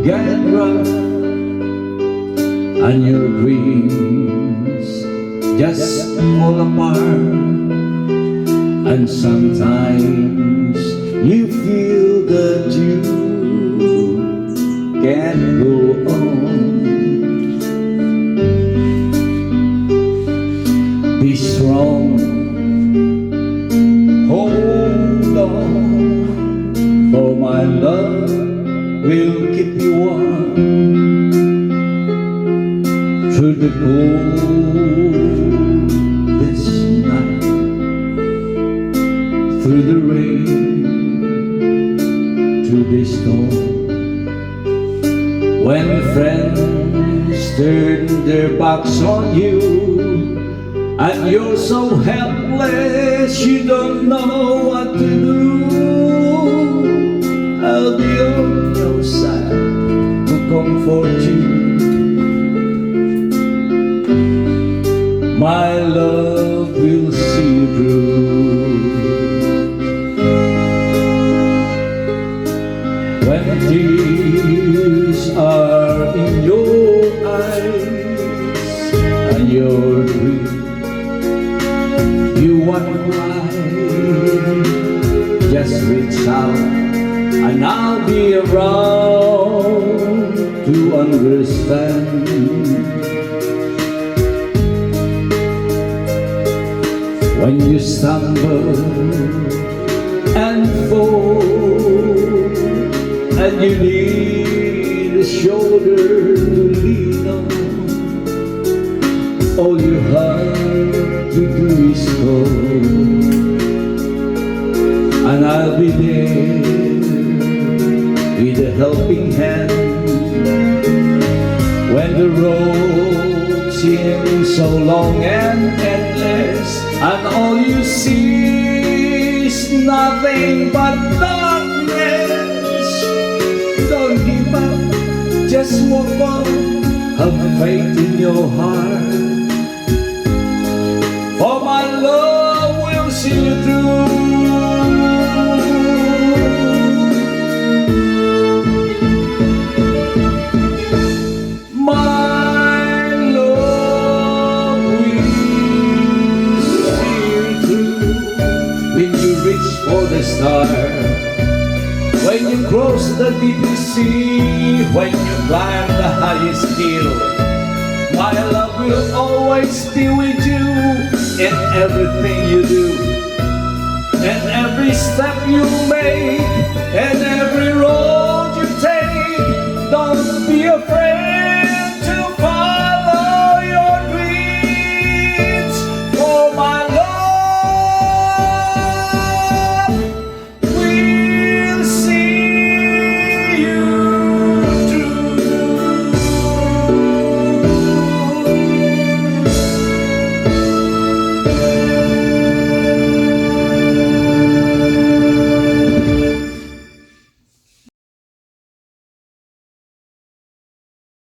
get rough and your dreams just fall apart, and sometimes you feel that you can't go on. Be strong, hold on, for my love will keep you warm through the coldest night, through the rain, through the storm. When friends turn their backs on you and you're so helpless you don't know what to do, I'll be on your side to comfort you. My love will see you through. When tears are in your eyes and your dreams you want to cry, just reach out and I'll be around to understand. When you stumble and fall and you need a shoulder to lean on, all you have to do is call, and I'll be there with a helping hand. When the road seems so long and endless, and all you see is nothing but darkness, don't give up, just walk on, have faith in your heart, for my love will see you through. For the star, when you cross the deepest sea, when you climb the highest hill, my love will always be with you in everything you do, and every step you make, and every road